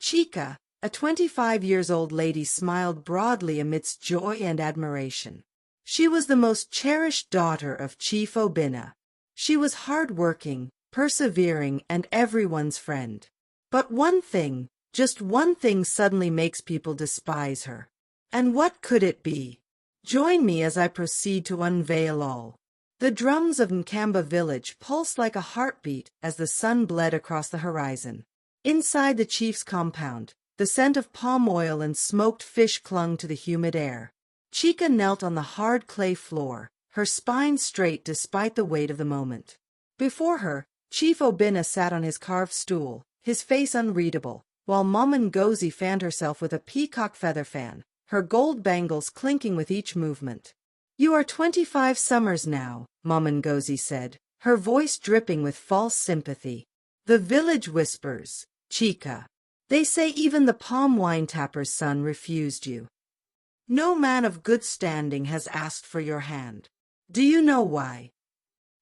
Chica, a 25-years-old lady, smiled broadly amidst joy and admiration. She was the most cherished daughter of Chief Obinna. She was hard-working, persevering, and everyone's friend. But one thing, just one thing, suddenly makes people despise her. And what could it be? Join me as I proceed to unveil all. The drums of Nkamba village pulsed like a heartbeat as the sun bled across the horizon. Inside the chief's compound, the scent of palm oil and smoked fish clung to the humid air. Chica knelt on the hard clay floor, her spine straight despite the weight of the moment. Before her, Chief Obinna sat on his carved stool, his face unreadable, while Mama Ngozi fanned herself with a peacock feather fan, her gold bangles clinking with each movement. "You are 25 summers now," Mama Ngozi said, her voice dripping with false sympathy. "The village whispers, Chica. They say even the palm wine tapper's son refused you. No man of good standing has asked for your hand. Do you know why?"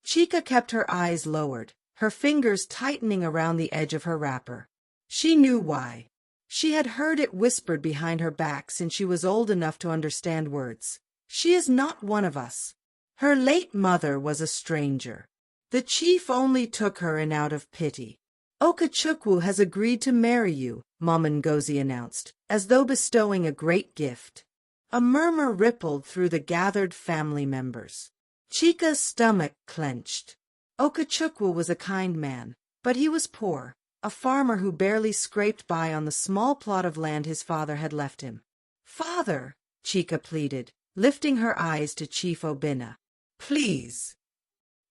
Chica kept her eyes lowered, her fingers tightening around the edge of her wrapper. She knew why. She had heard it whispered behind her back since she was old enough to understand words. "She is not one of us. Her late mother was a stranger. The chief only took her in out of pity. Okechukwu has agreed to marry you," Mama Ngozi announced, as though bestowing a great gift. A murmur rippled through the gathered family members. Chica's stomach clenched. Okechukwu was a kind man, but he was poor, a farmer who barely scraped by on the small plot of land his father had left him. "Father," Chica pleaded, lifting her eyes to Chief Obinna. "Please."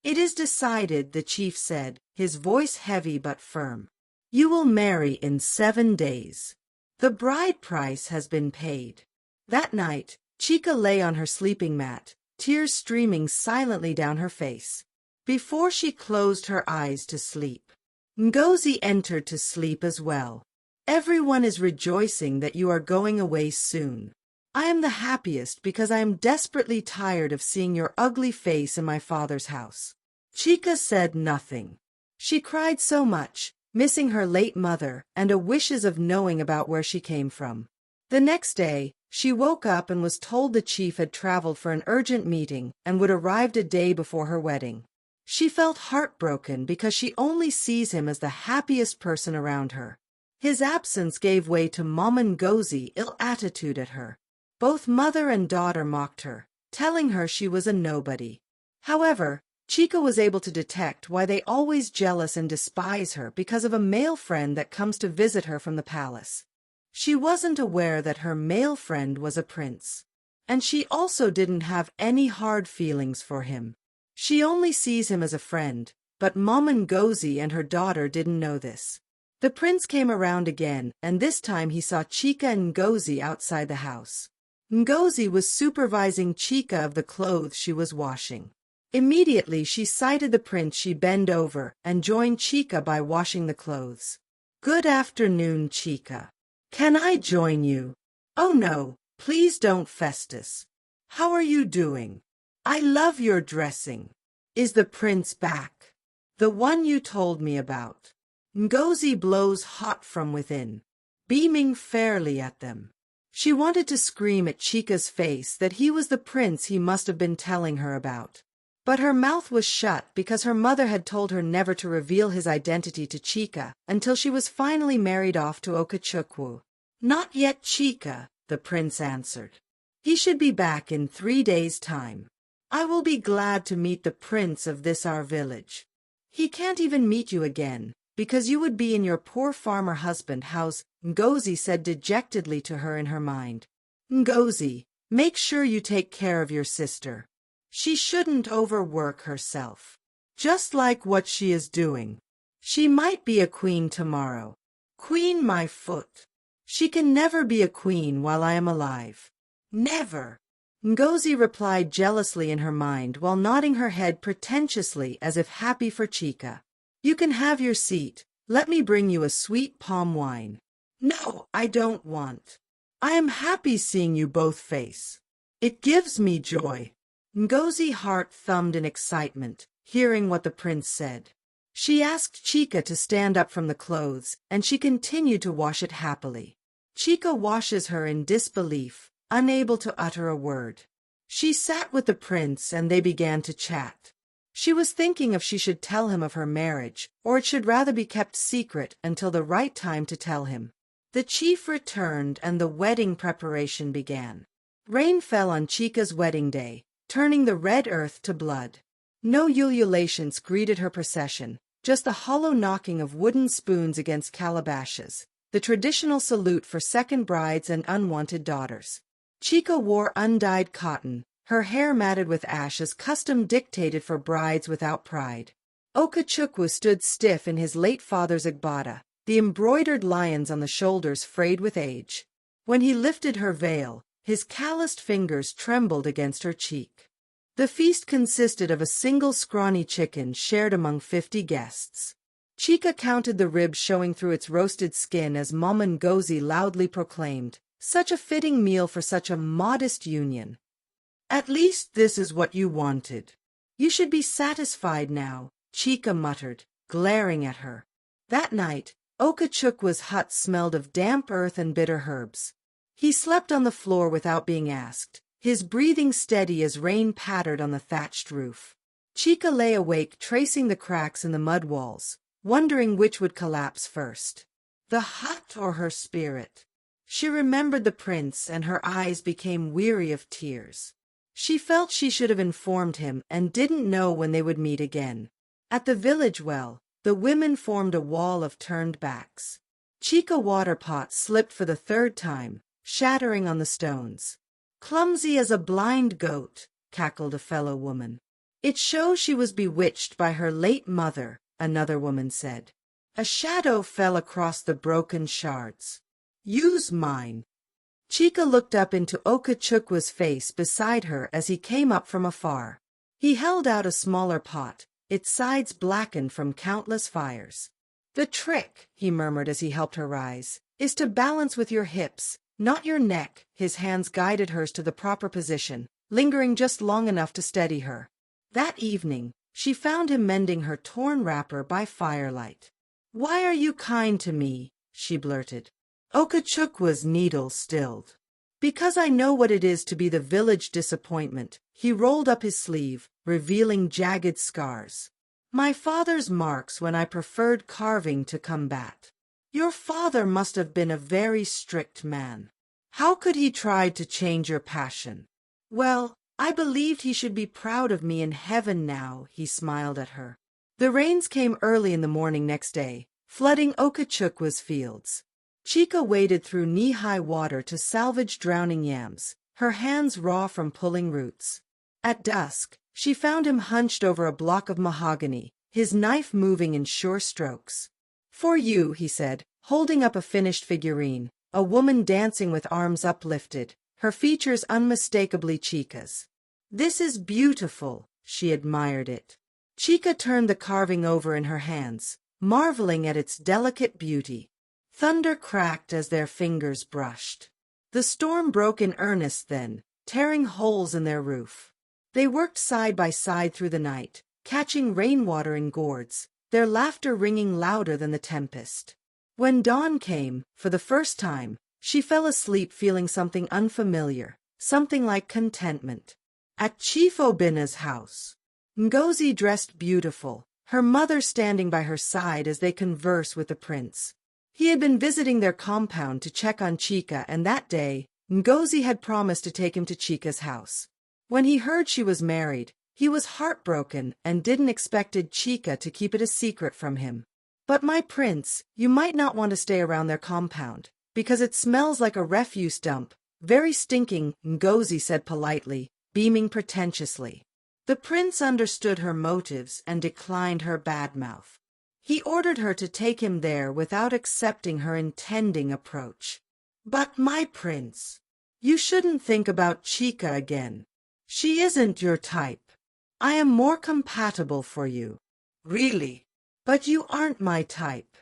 "It is decided," the chief said, his voice heavy but firm. "You will marry in 7 days. The bride price has been paid." That night, Chica lay on her sleeping mat, tears streaming silently down her face. Before she closed her eyes to sleep, Ngozi entered to sleep as well. "Everyone is rejoicing that you are going away soon. I am the happiest because I am desperately tired of seeing your ugly face in my father's house." Chica said nothing. She cried so much, missing her late mother and a wishes of knowing about where she came from. The next day, she woke up and was told the chief had traveled for an urgent meeting and would arrive a day before her wedding. She felt heartbroken because she only sees him as the happiest person around her. His absence gave way to Mama Ngozi's ill attitude at her. Both mother and daughter mocked her, telling her she was a nobody. However, Chica was able to detect why they always jealous and despise her because of a male friend that comes to visit her from the palace. She wasn't aware that her male friend was a prince. And she also didn't have any hard feelings for him. She only sees him as a friend, but Mama Ngozi and her daughter didn't know this. The prince came around again, and this time he saw Chica and Ngozi outside the house. Ngozi was supervising Chica of the clothes she was washing. Immediately she sighted the prince. She bent over and joined Chica by washing the clothes. "Good afternoon, Chica. Can I join you?" "Oh no, please don't, Festus. How are you doing? I love your dressing. Is the prince back? The one you told me about?" Ngozi blows hot from within, beaming fairly at them. She wanted to scream at Chica's face that he was the prince he must have been telling her about. But her mouth was shut because her mother had told her never to reveal his identity to Chica until she was finally married off to Okechukwu. "Not yet, Chica," the prince answered. "He should be back in 3 days' time. I will be glad to meet the prince of this our village. He can't even meet you again, because you would be in your poor farmer husband's house," Ngozi said dejectedly to her in her mind. "Ngozi, make sure you take care of your sister. She shouldn't overwork herself. Just like what she is doing. She might be a queen tomorrow. Queen my foot. She can never be a queen while I am alive. Never." Ngozi replied jealously in her mind while nodding her head pretentiously as if happy for Chica. "You can have your seat. Let me bring you a sweet palm wine." "No, I don't want. I am happy seeing you both face. It gives me joy." Ngozi's heart thumped in excitement, hearing what the prince said. She asked Chica to stand up from the clothes, and she continued to wash it happily. Chica washes her in disbelief, unable to utter a word. She sat with the prince and they began to chat. She was thinking if she should tell him of her marriage, or it should rather be kept secret until the right time to tell him. The chief returned and the wedding preparation began. Rain fell on Chica's wedding day, turning the red earth to blood. No ululations greeted her procession, just the hollow knocking of wooden spoons against calabashes, the traditional salute for second brides and unwanted daughters. Chica wore undyed cotton, her hair matted with ash as custom dictated for brides without pride. Okachukwu stood stiff in his late father's agbada, the embroidered lions on the shoulders frayed with age. When he lifted her veil, his calloused fingers trembled against her cheek. The feast consisted of a single scrawny chicken shared among 50 guests. Chica counted the ribs showing through its roasted skin as Mama Ngozi loudly proclaimed, "Such a fitting meal for such a modest union. At least this is what you wanted. You should be satisfied now," Chica muttered, glaring at her. That night, Okachukwu's hut smelled of damp earth and bitter herbs. He slept on the floor without being asked, his breathing steady as rain pattered on the thatched roof. Chica lay awake tracing the cracks in the mud walls, wondering which would collapse first, the hut or her spirit. She remembered the prince and her eyes became weary of tears. She felt she should have informed him and didn't know when they would meet again. At the village well, the women formed a wall of turned backs. Chica water pot slipped for the third time, shattering on the stones. "Clumsy as a blind goat," cackled a fellow woman. "It shows she was bewitched by her late mother," another woman said. A shadow fell across the broken shards. "Use mine." Chica looked up into Okachukwu's face beside her as he came up from afar. He held out a smaller pot, its sides blackened from countless fires. "The trick," he murmured as he helped her rise, "is to balance with your hips, not your neck." His hands guided hers to the proper position, lingering just long enough to steady her. That evening, she found him mending her torn wrapper by firelight. "Why are you kind to me?" she blurted. Okachukwu's needle stilled. "Because I know what it is to be the village disappointment." He rolled up his sleeve, revealing jagged scars. "My father's marks when I preferred carving to combat." "Your father must have been a very strict man. How could he try to change your passion?" "Well, I believed he should be proud of me in heaven now," he smiled at her. The rains came early in the morning next day, flooding Okachukwu's fields. Chica waded through knee-high water to salvage drowning yams, her hands raw from pulling roots. At dusk, she found him hunched over a block of mahogany, his knife moving in sure strokes. "For you," he said, holding up a finished figurine, a woman dancing with arms uplifted, her features unmistakably Chica's. "This is beautiful," she admired it. Chica turned the carving over in her hands, marveling at its delicate beauty. Thunder cracked as their fingers brushed. The storm broke in earnest then, tearing holes in their roof. They worked side by side through the night, catching rainwater in gourds, their laughter ringing louder than the tempest. When dawn came, for the first time, she fell asleep feeling something unfamiliar, something like contentment. At Chief Obina's house, Ngozi dressed beautiful, her mother standing by her side as they converse with the prince. He had been visiting their compound to check on Chica, and that day, Ngozi had promised to take him to Chica's house. When he heard she was married, he was heartbroken and didn't expected Chica to keep it a secret from him. "But my prince, you might not want to stay around their compound, because it smells like a refuse dump, very stinking," Ngozi said politely, beaming pretentiously. The prince understood her motives and declined her badmouth. He ordered her to take him there without accepting her intending approach. "But my prince, you shouldn't think about Chica again. She isn't your type. I am more compatible for you." "Really? But you aren't my type."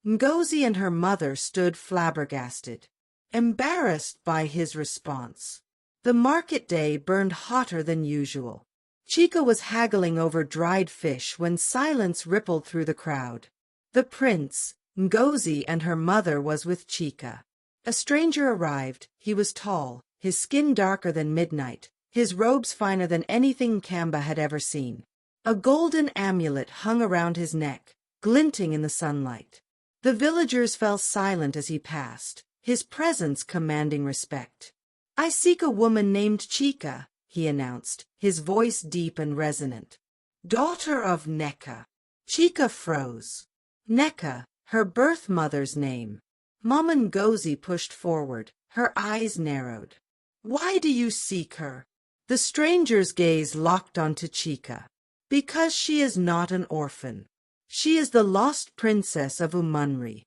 Ngozi and her mother stood flabbergasted, embarrassed by his response. The market day burned hotter than usual. Chica was haggling over dried fish when silence rippled through the crowd. The prince, Ngozi, and her mother was with Chica. A stranger arrived. He was tall, his skin darker than midnight, his robes finer than anything Kamba had ever seen. A golden amulet hung around his neck, glinting in the sunlight. The villagers fell silent as he passed, his presence commanding respect. "I seek a woman named Chica," he announced, his voice deep and resonant. "Daughter of Neka." Chica froze. Neka, her birth mother's name. Mama Ngozi pushed forward, her eyes narrowed. "Why do you seek her?" The stranger's gaze locked onto Chica. "Because she is not an orphan. She is the lost princess of Umunri."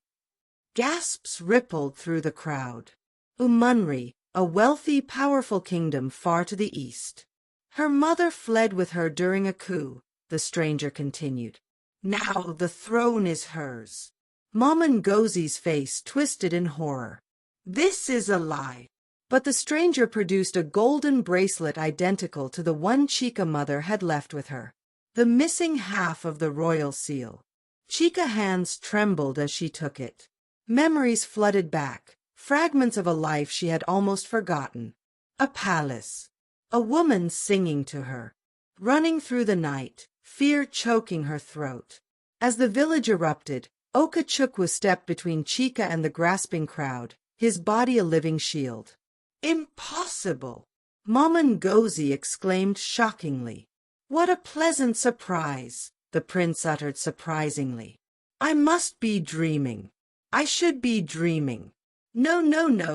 Gasps rippled through the crowd. Umunri, a wealthy, powerful kingdom far to the east. "Her mother fled with her during a coup," the stranger continued. "Now the throne is hers." Mama Ngozi's face twisted in horror. "This is a lie." But the stranger produced a golden bracelet identical to the one Chica mother had left with her. The missing half of the royal seal. Chica's hands trembled as she took it. Memories flooded back, fragments of a life she had almost forgotten. A palace. A woman singing to her. Running through the night, fear choking her throat. As the village erupted, Okachukwu stepped between Chica and the grasping crowd, his body a living shield. "Impossible!" Mama Ngozi exclaimed shockingly. "What a pleasant surprise!" the prince uttered surprisingly. "I must be dreaming. I should be dreaming. No,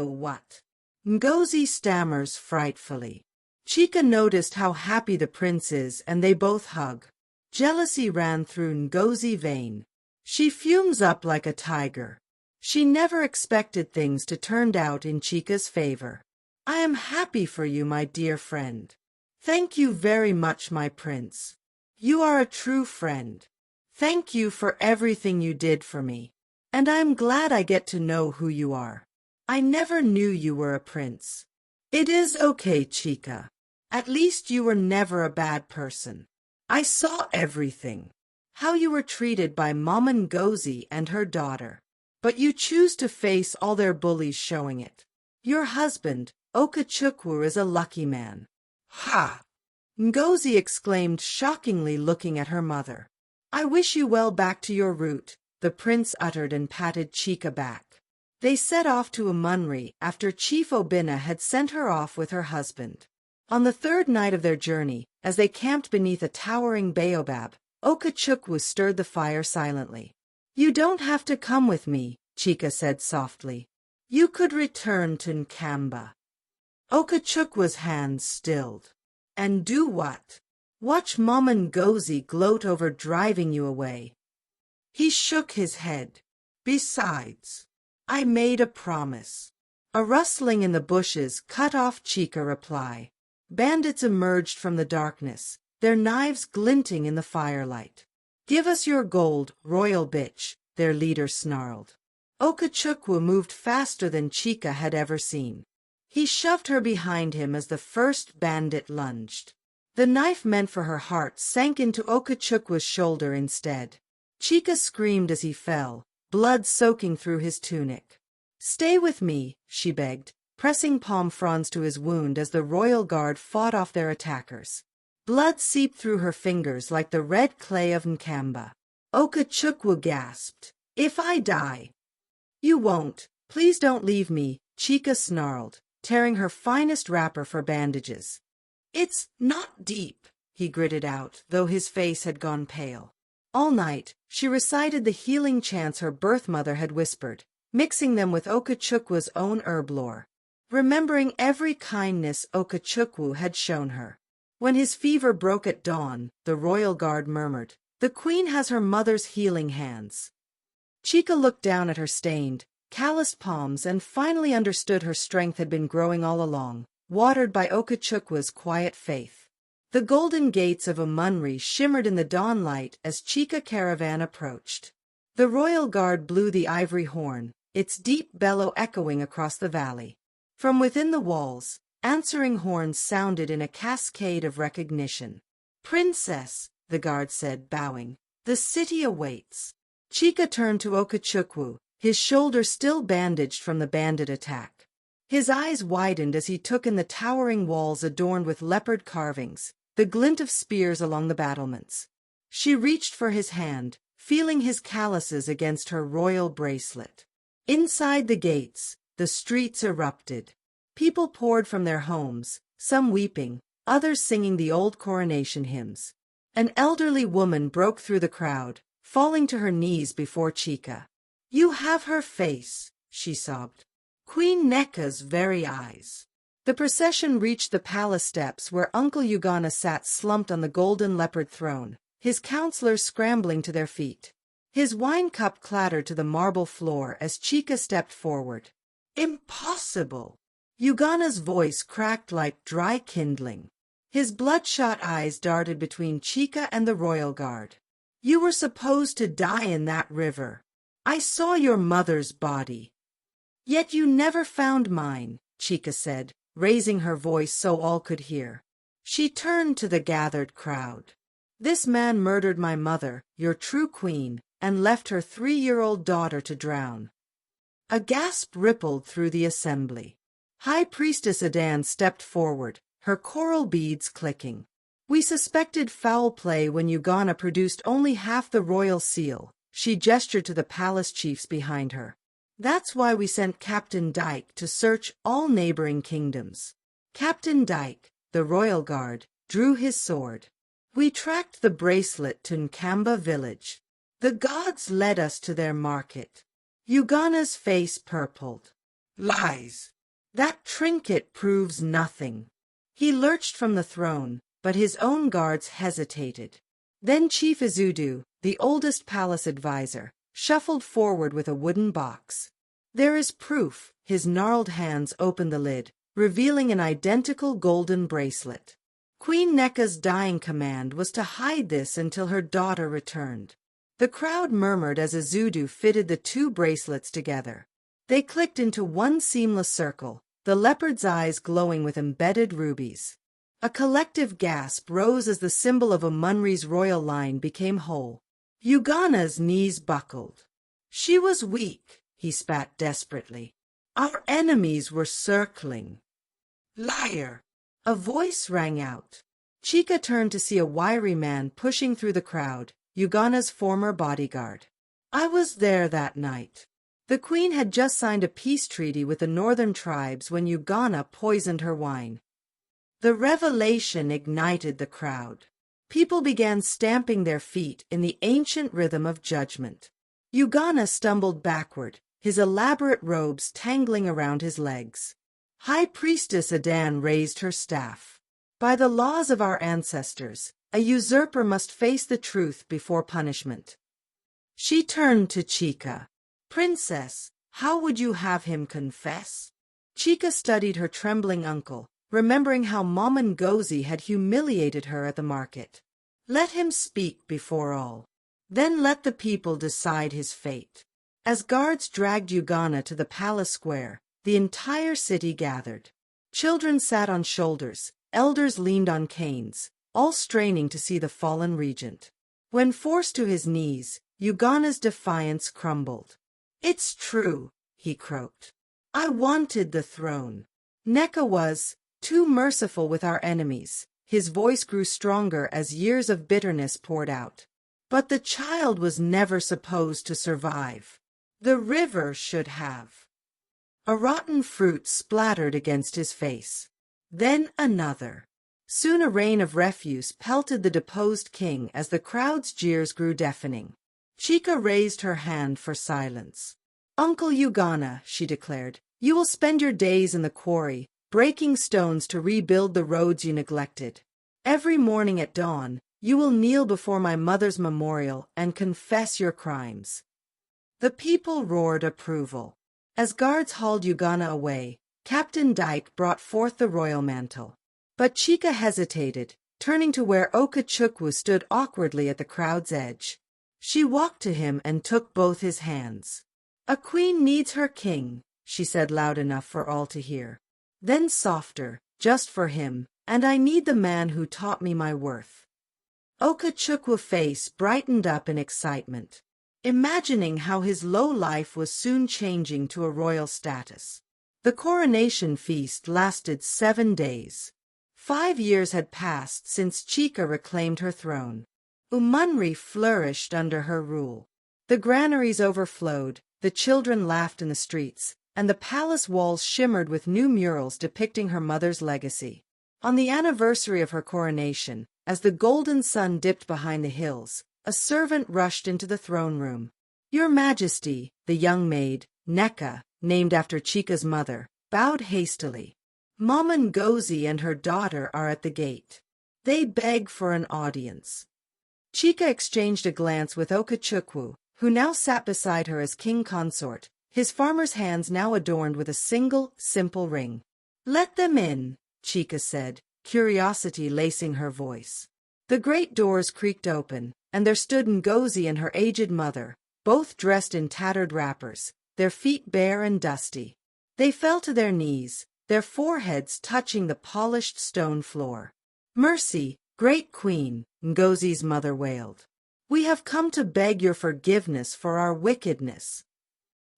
what?" Ngozi stammers frightfully. Chica noticed how happy the prince is, and they both hug. Jealousy ran through Ngozi's vein. She fumes up like a tiger. She never expected things to turn out in Chica's favor. "I am happy for you, my dear friend. Thank you very much, my prince. You are a true friend. Thank you for everything you did for me. And I'm glad I get to know who you are. I never knew you were a prince." "It is okay, Chica. At least you were never a bad person. I saw everything. How you were treated by Mama Ngozi and her daughter. But you choose to face all their bullies showing it. Your husband, Okachukwu, is a lucky man." "Ha!" Ngozi exclaimed shockingly, looking at her mother. "I wish you well back to your route," the prince uttered and patted Chica back. They set off to Umunri after Chief Obinna had sent her off with her husband. On the third night of their journey, as they camped beneath a towering baobab, Okachukwu stirred the fire silently. "You don't have to come with me," Chica said softly. "You could return to Nkamba." Okachukwu's hands stilled. "And do what? Watch Mama Ngozi gloat over driving you away." He shook his head. "Besides, I made a promise." A rustling in the bushes cut off Chica's reply. Bandits emerged from the darkness, their knives glinting in the firelight. "Give us your gold, royal bitch," their leader snarled. Okachukwu moved faster than Chica had ever seen. He shoved her behind him as the first bandit lunged. The knife meant for her heart sank into Okachukwu's shoulder instead. Chica screamed as he fell, blood soaking through his tunic. "Stay with me," she begged, pressing palm fronds to his wound as the royal guard fought off their attackers. Blood seeped through her fingers like the red clay of Nkamba. Okachukwu gasped. "If I die—" "You won't. Please don't leave me," Chica snarled, tearing her finest wrapper for bandages. "It's not deep," he gritted out, though his face had gone pale. All night, she recited the healing chants her birth mother had whispered, mixing them with Okachukwu's own herb lore, remembering every kindness Okachukwu had shown her. When his fever broke at dawn, the royal guard murmured, "The queen has her mother's healing hands." Chica looked down at her stained, calloused palms and finally understood her strength had been growing all along, watered by Okachukwu's quiet faith. The golden gates of Umunri shimmered in the dawn light as Chica caravan approached. The royal guard blew the ivory horn, its deep bellow echoing across the valley. From within the walls, answering horns sounded in a cascade of recognition. Princess, the guard said, bowing, the city awaits. Chica turned to Okachukwu, his shoulder still bandaged from the bandit attack. His eyes widened as he took in the towering walls adorned with leopard carvings, the glint of spears along the battlements. She reached for his hand, feeling his calluses against her royal bracelet. Inside the gates, the streets erupted. People poured from their homes, some weeping, others singing the old coronation hymns. An elderly woman broke through the crowd, falling to her knees before Chica. "You have her face," she sobbed. "Queen Neka's very eyes." The procession reached the palace steps where Uncle Ugana sat slumped on the golden leopard throne, his counselors scrambling to their feet. His wine cup clattered to the marble floor as Chica stepped forward. "Impossible!" Ugana's voice cracked like dry kindling. His bloodshot eyes darted between Chica and the royal guard. "You were supposed to die in that river. I saw your mother's body." "Yet you never found mine," Chica said, raising her voice so all could hear. She turned to the gathered crowd. "This man murdered my mother, your true queen, and left her 3-year-old daughter to drown." A gasp rippled through the assembly. High Priestess Adan stepped forward, her coral beads clicking. "We suspected foul play when Ugana produced only half the royal seal," she gestured to the palace chiefs behind her. "That's why we sent Captain Dyke to search all neighboring kingdoms." Captain Dyke, the royal guard, drew his sword. "We tracked the bracelet to Nkamba village. The gods led us to their market." Ugana's face purpled. "Lies! That trinket proves nothing." He lurched from the throne, but his own guards hesitated. Then Chief Izudu, the oldest palace advisor, shuffled forward with a wooden box. "There is proof." His gnarled hands opened the lid, revealing an identical golden bracelet. Queen Neka's dying command was to hide this until her daughter returned. The crowd murmured as Izudu fitted the two bracelets together. They clicked into one seamless circle, the leopard's eyes glowing with embedded rubies. A collective gasp rose as the symbol of Amunri's royal line became whole. Ugana's knees buckled. "She was weak," he spat desperately. "Our enemies were circling." "Liar!" A voice rang out. Chica turned to see a wiry man pushing through the crowd, Ugana's former bodyguard. "I was there that night. The queen had just signed a peace treaty with the northern tribes when Ugana poisoned her wine." The revelation ignited the crowd. People began stamping their feet in the ancient rhythm of judgment. Ugana stumbled backward, his elaborate robes tangling around his legs. High Priestess Adan raised her staff. "By the laws of our ancestors, a usurper must face the truth before punishment." She turned to Chica. "Princess, how would you have him confess?" Chica studied her trembling uncle, remembering how Maman Ngozi had humiliated her at the market. "Let him speak before all. Then let the people decide his fate." As guards dragged Ugana to the palace square, the entire city gathered. Children sat on shoulders, elders leaned on canes, all straining to see the fallen regent. When forced to his knees, Ugana's defiance crumbled. "It's true," he croaked. "I wanted the throne. Neka was too merciful with our enemies." His voice grew stronger as years of bitterness poured out. "But the child was never supposed to survive. The river should have." A rotten fruit splattered against his face. Then another. Soon a rain of refuse pelted the deposed king as the crowd's jeers grew deafening. Chica raised her hand for silence. "Uncle Ugana," she declared, "you will spend your days in the quarry, breaking stones to rebuild the roads you neglected. Every morning at dawn, you will kneel before my mother's memorial and confess your crimes." The people roared approval. As guards hauled Ugana away, Captain Dyke brought forth the royal mantle. But Chica hesitated, turning to where Okachukwu stood awkwardly at the crowd's edge. She walked to him and took both his hands. "A queen needs her king," she said loud enough for all to hear. Then softer, just for him, "and I need the man who taught me my worth." Okachukwa's face brightened up in excitement, imagining how his low life was soon changing to a royal status. The coronation feast lasted 7 days. 5 years had passed since Chica reclaimed her throne. Umunri flourished under her rule. The granaries overflowed, the children laughed in the streets, and the palace walls shimmered with new murals depicting her mother's legacy. On the anniversary of her coronation, as the golden sun dipped behind the hills, a servant rushed into the throne room. "Your Majesty," the young maid, Neka, named after Chica's mother, bowed hastily. "Mama Ngozi and her daughter are at the gate. They beg for an audience." Chica exchanged a glance with Okachukwu, who now sat beside her as king consort, his farmer's hands now adorned with a single, simple ring. "Let them in," Chica said, curiosity lacing her voice. The great doors creaked open, and there stood Ngozi and her aged mother, both dressed in tattered wrappers, their feet bare and dusty. They fell to their knees, their foreheads touching the polished stone floor. "Mercy, great queen," Ngozi's mother wailed. "We have come to beg your forgiveness for our wickedness."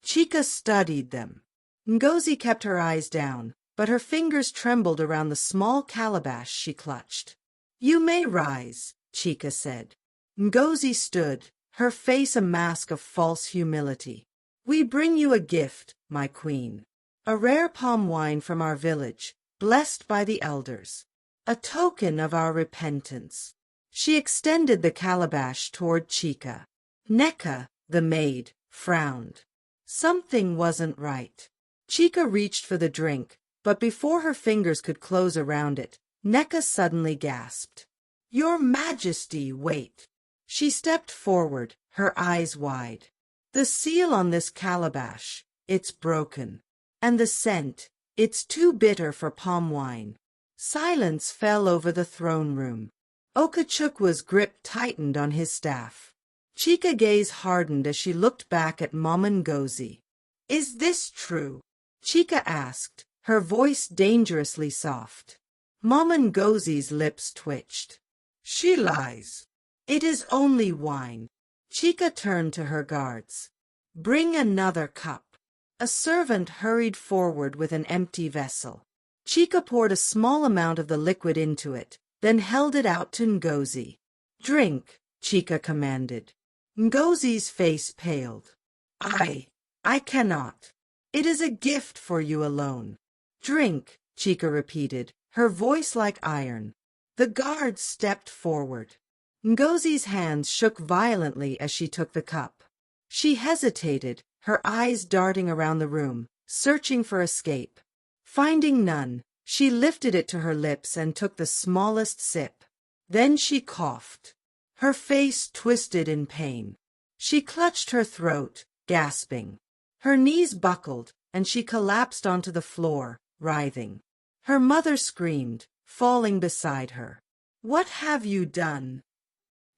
Chica studied them. Ngozi kept her eyes down, but her fingers trembled around the small calabash she clutched. "You may rise," Chica said. Ngozi stood, her face a mask of false humility. "We bring you a gift, my queen. A rare palm wine from our village, blessed by the elders. A token of our repentance." She extended the calabash toward Chica. Neka, the maid, frowned. Something wasn't right. Chica reached for the drink, but before her fingers could close around it, Neka suddenly gasped. "Your Majesty, wait." She stepped forward, her eyes wide. "The seal on this calabash, it's broken. And the scent, it's too bitter for palm wine." Silence fell over the throne room. Okachukwa's grip tightened on his staff. Chica's gaze hardened as she looked back at Mama Ngozi. "Is this true?" Chica asked, her voice dangerously soft. Mama Ngozi's lips twitched. "She lies. It is only wine." Chica turned to her guards. "Bring another cup." A servant hurried forward with an empty vessel. Chica poured a small amount of the liquid into it, then held it out to Ngozi. "Drink," Chica commanded. Ngozi's face paled. I cannot. It is a gift for you alone." "Drink," Chica repeated, her voice like iron. The guards stepped forward. Ngozi's hands shook violently as she took the cup. She hesitated, her eyes darting around the room, searching for escape. Finding none, she lifted it to her lips and took the smallest sip. Then she coughed. Her face twisted in pain. She clutched her throat, gasping. Her knees buckled, and she collapsed onto the floor, writhing. Her mother screamed, falling beside her. "What have you done?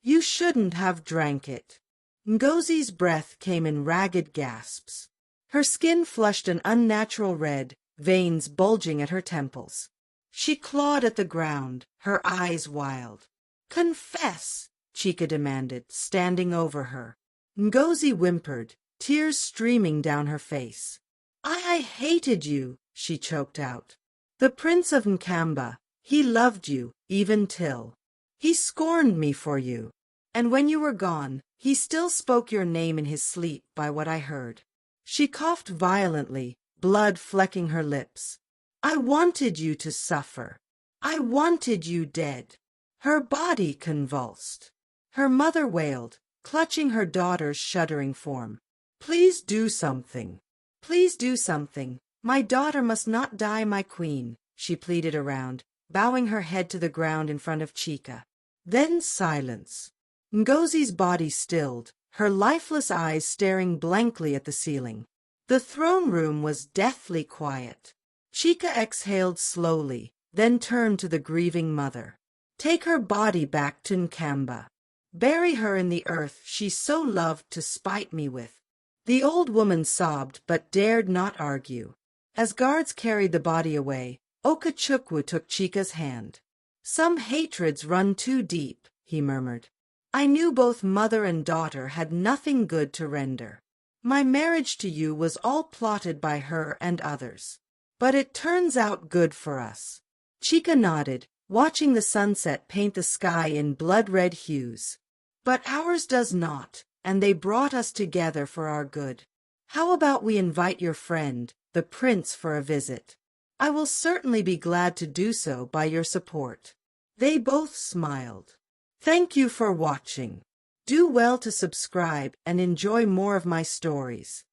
You shouldn't have drank it." Ngozi's breath came in ragged gasps. Her skin flushed an unnatural red, veins bulging at her temples. She clawed at the ground, her eyes wild. "Confess," Chica demanded, standing over her. Ngozi whimpered, tears streaming down her face. I hated you," she choked out. "The Prince of Nkamba, he loved you, even till. He scorned me for you. And when you were gone, he still spoke your name in his sleep by what I heard." She coughed violently, blood flecking her lips. "I wanted you to suffer. I wanted you dead." Her body convulsed. Her mother wailed, clutching her daughter's shuddering form. "Please do something. Please do something. My daughter must not die, my queen," she pleaded around, bowing her head to the ground in front of Chica. Then silence. Ngozi's body stilled, her lifeless eyes staring blankly at the ceiling. The throne room was deathly quiet. Chica exhaled slowly, then turned to the grieving mother. "Take her body back to Nkamba. Bury her in the earth she so loved to spite me with." The old woman sobbed but dared not argue. As guards carried the body away, Okachukwu took Chica's hand. "Some hatreds run too deep," he murmured. I knew both mother and daughter had nothing good to render. My marriage to you was all plotted by her and others. But it turns out good for us. Chica nodded, watching the sunset paint the sky in blood-red hues. But ours does not, and they brought us together for our good. How about we invite your friend, the prince, for a visit? I will certainly be glad to do so by your support. They both smiled. Thank you for watching. Do well to subscribe and enjoy more of my stories.